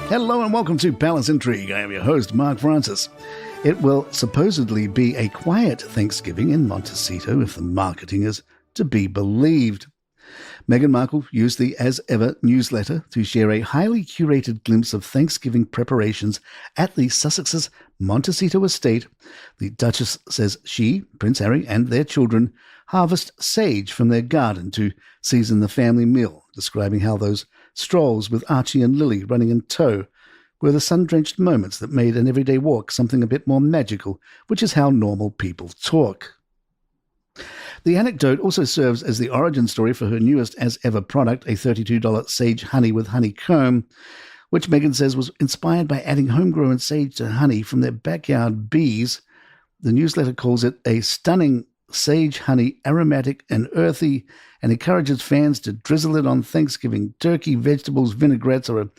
Hello and welcome to Palace Intrigue. I am your host, Mark Francis. It will supposedly be a quiet Thanksgiving in Montecito if the marketing is to be believed. Meghan Markle used the As Ever newsletter to share a highly curated glimpse of Thanksgiving preparations at the Sussexes' Montecito estate. The Duchess says she, Prince Harry, and their children harvest sage from their garden to season the family meal, describing how those strolls with Archie and Lily running in tow were the sun-drenched moments that made an everyday walk something a bit more magical, which is how normal people talk. The anecdote also serves as the origin story for her newest as-ever product, a $32 sage honey with honeycomb, which Meghan says was inspired by adding homegrown sage to honey from their backyard bees. The newsletter calls it a stunning sage honey, aromatic and earthy, and encourages fans to drizzle it on Thanksgiving turkey, vegetables, vinaigrettes, or a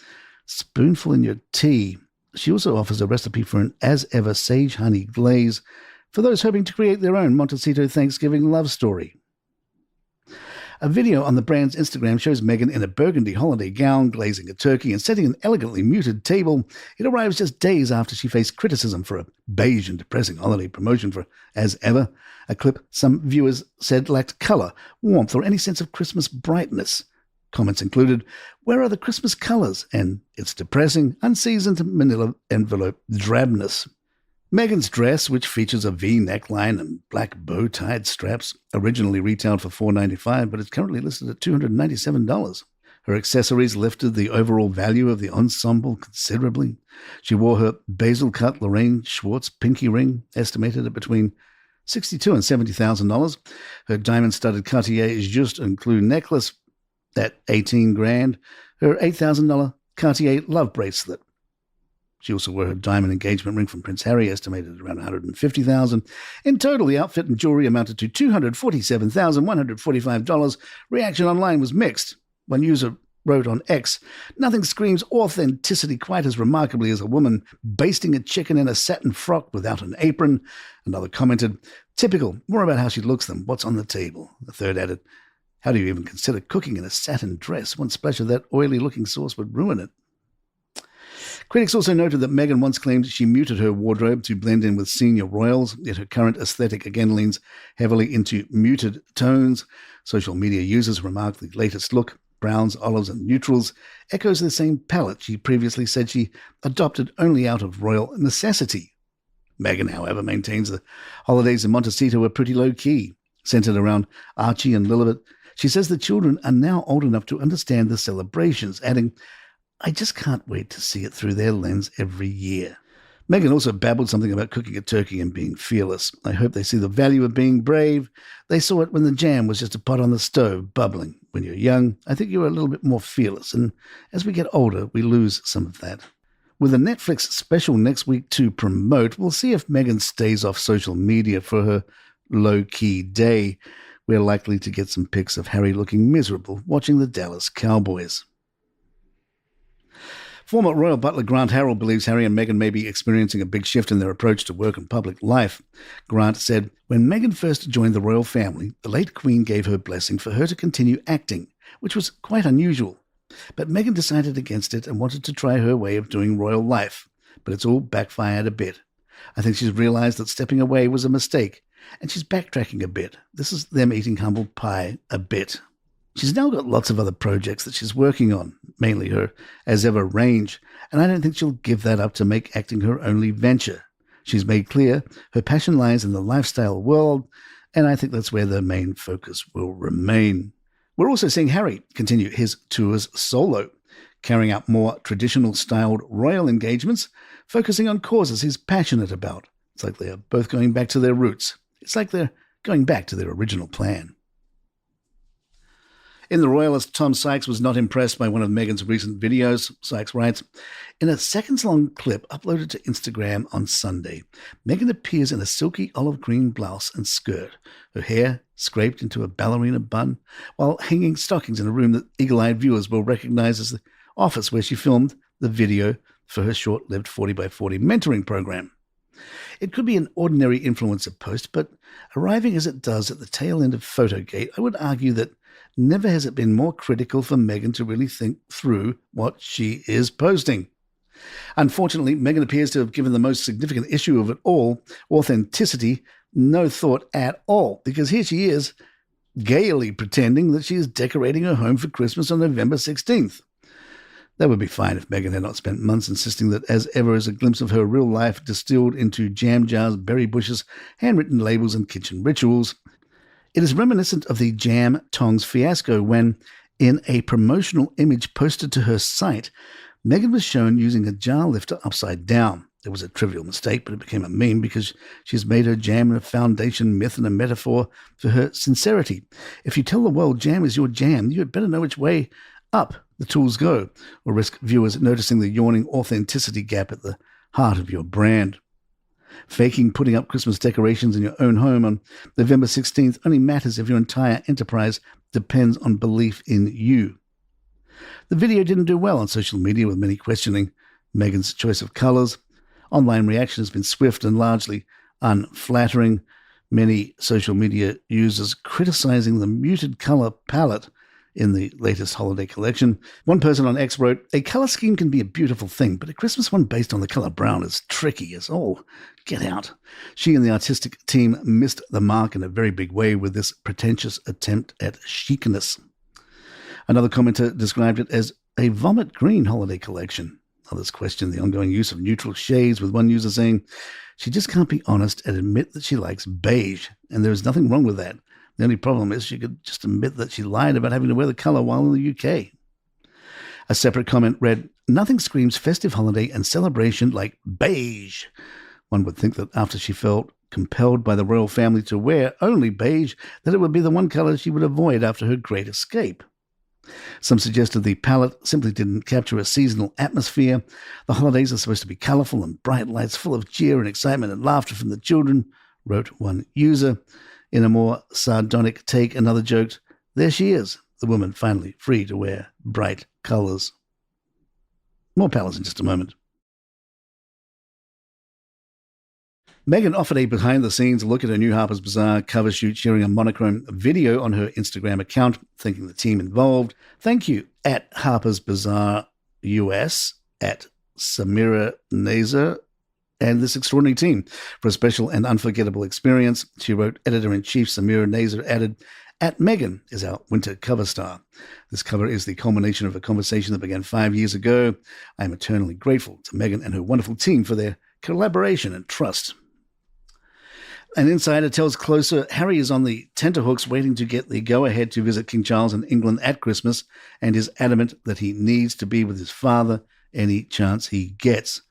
spoonful in your tea. She also offers a recipe for an as-ever sage honey glaze for those hoping to create their own Montecito Thanksgiving love story. A video on the brand's Instagram shows Meghan in a burgundy holiday gown, glazing a turkey and setting an elegantly muted table. It arrives just days after she faced criticism for a beige and depressing holiday promotion for As Ever, a clip some viewers said lacked colour, warmth, or any sense of Christmas brightness. Comments included, "Where are the Christmas colours?" and "It's depressing, unseasoned manila envelope drabness." Meghan's dress, which features a V neckline and black bow-tied straps, originally retailed for $495, but is currently listed at $297. Her accessories lifted the overall value of the ensemble considerably. She wore her basil-cut Lorraine Schwartz pinky ring, estimated at between $62,000 and $70,000. Her diamond-studded Cartier Juste un Clou necklace at $18,000. Her $8,000 Cartier love bracelet. She also wore her diamond engagement ring from Prince Harry, estimated at around $150,000. In total, the outfit and jewelry amounted to $247,145. Reaction online was mixed. One user wrote on X, "Nothing screams authenticity quite as remarkably as a woman basting a chicken in a satin frock without an apron." Another commented, "Typical, more about how she looks than what's on the table." A third added, "How do you even consider cooking in a satin dress? One splash of that oily-looking sauce would ruin it." Critics also noted that Meghan once claimed she muted her wardrobe to blend in with senior royals, yet her current aesthetic again leans heavily into muted tones. Social media users remarked the latest look, browns, olives, and neutrals, echoes the same palette she previously said she adopted only out of royal necessity. Meghan, however, maintains the holidays in Montecito were pretty low-key, centered around Archie and Lilibet. She says the children are now old enough to understand the celebrations, adding, "I just can't wait to see it through their lens every year." Meghan also babbled something about cooking a turkey and being fearless. "I hope they see the value of being brave. They saw it when the jam was just a pot on the stove, bubbling. When you're young, I think you're a little bit more fearless, and as we get older, we lose some of that." With a Netflix special next week to promote, we'll see if Meghan stays off social media for her low-key day. We're likely to get some pics of Harry looking miserable watching the Dallas Cowboys. Former royal butler Grant Harrold believes Harry and Meghan may be experiencing a big shift in their approach to work and public life. Grant said, "When Meghan first joined the royal family, the late Queen gave her blessing for her to continue acting, which was quite unusual. But Meghan decided against it and wanted to try her way of doing royal life. But it's all backfired a bit. I think she's realized that stepping away was a mistake, and she's backtracking a bit. This is them eating humble pie a bit." She's now got lots of other projects that she's working on, mainly her As Ever range, and I don't think she'll give that up to make acting her only venture. She's made clear her passion lies in the lifestyle world, and I think that's where the main focus will remain. We're also seeing Harry continue his tours solo, carrying out more traditional-styled royal engagements, focusing on causes he's passionate about. It's like they're both going back to their roots. It's like they're going back to their original plan. In The Royalist, Tom Sykes was not impressed by one of Meghan's recent videos. Sykes writes, "In a seconds-long clip uploaded to Instagram on Sunday, Meghan appears in a silky olive green blouse and skirt, her hair scraped into a ballerina bun, while hanging stockings in a room that eagle-eyed viewers will recognize as the office where she filmed the video for her short-lived 40x40 mentoring program. It could be an ordinary influencer post, but arriving as it does at the tail end of Photogate, I would argue that never has it been more critical for Meghan to really think through what she is posting. Unfortunately, Meghan appears to have given the most significant issue of it all, authenticity, no thought at all, because here she is, gaily pretending that she is decorating her home for Christmas on November 16th. That would be fine if Meghan had not spent months insisting that as ever is a glimpse of her real life distilled into jam jars, berry bushes, handwritten labels, and kitchen rituals. It is reminiscent of the jam tongs fiasco when, in a promotional image posted to her site, Meghan was shown using a jar lifter upside down. It was a trivial mistake, but it became a meme because she's made her jam a foundation myth and a metaphor for her sincerity. If you tell the world jam is your jam, you had better know which way up the tools go, or risk viewers noticing the yawning authenticity gap at the heart of your brand. Faking putting up Christmas decorations in your own home on November 16th only matters if your entire enterprise depends on belief in you. The video didn't do well on social media, with many questioning Meghan's choice of colours. Online reaction has been swift and largely unflattering. Many social media users criticising the muted colour palette in the latest holiday collection. One person on X wrote, "A colour scheme can be a beautiful thing, but a Christmas one based on the colour brown is tricky as all get out." She and the artistic team missed the mark in a very big way with this pretentious attempt at chicness. Another commenter described it as a vomit green holiday collection. Others questioned the ongoing use of neutral shades, with one user saying, "She just can't be honest and admit that she likes beige, and there is nothing wrong with that. The only problem is she could just admit that she lied about having to wear the colour while in the UK." A separate comment read, "Nothing screams festive holiday and celebration like beige." One would think that after she felt compelled by the royal family to wear only beige, that it would be the one colour she would avoid after her great escape. Some suggested the palette simply didn't capture a seasonal atmosphere. The holidays are supposed to be colourful and bright lights full of cheer and excitement and laughter from the children, wrote one user. In a more sardonic take, another joked, "There she is, the woman finally free to wear bright colours." More palace in just a moment. Meghan offered a behind-the-scenes look at her new Harper's Bazaar cover shoot, sharing a monochrome video on her Instagram account, thanking the team involved. "Thank you at Harper's Bazaar US, at Samira Nazer, and this extraordinary team for a special and unforgettable experience," she wrote. Editor-in-Chief Samira Nazer added, "At Meghan is our winter cover star. This cover is the culmination of a conversation that began 5 years ago. I am eternally grateful to Meghan and her wonderful team for their collaboration and trust." An insider tells Closer Harry is on the tenterhooks waiting to get the go-ahead to visit King Charles in England at Christmas, and is adamant that he needs to be with his father any chance he gets.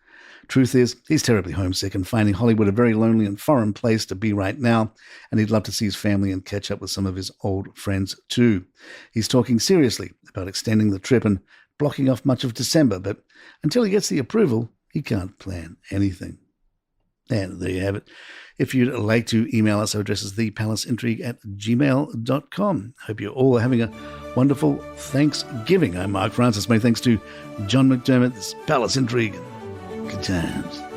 Truth is, he's terribly homesick and finding Hollywood a very lonely and foreign place to be right now, and he'd love to see his family and catch up with some of his old friends too. He's talking seriously about extending the trip and blocking off much of December, but until he gets the approval, he can't plan anything. And there you have it. If you'd like to email us, our address is thepalaceintrigue@gmail.com. Hope you're all having a wonderful Thanksgiving. I'm Mark Francis. My thanks to John McDermott. This Palace Intrigue. Good times.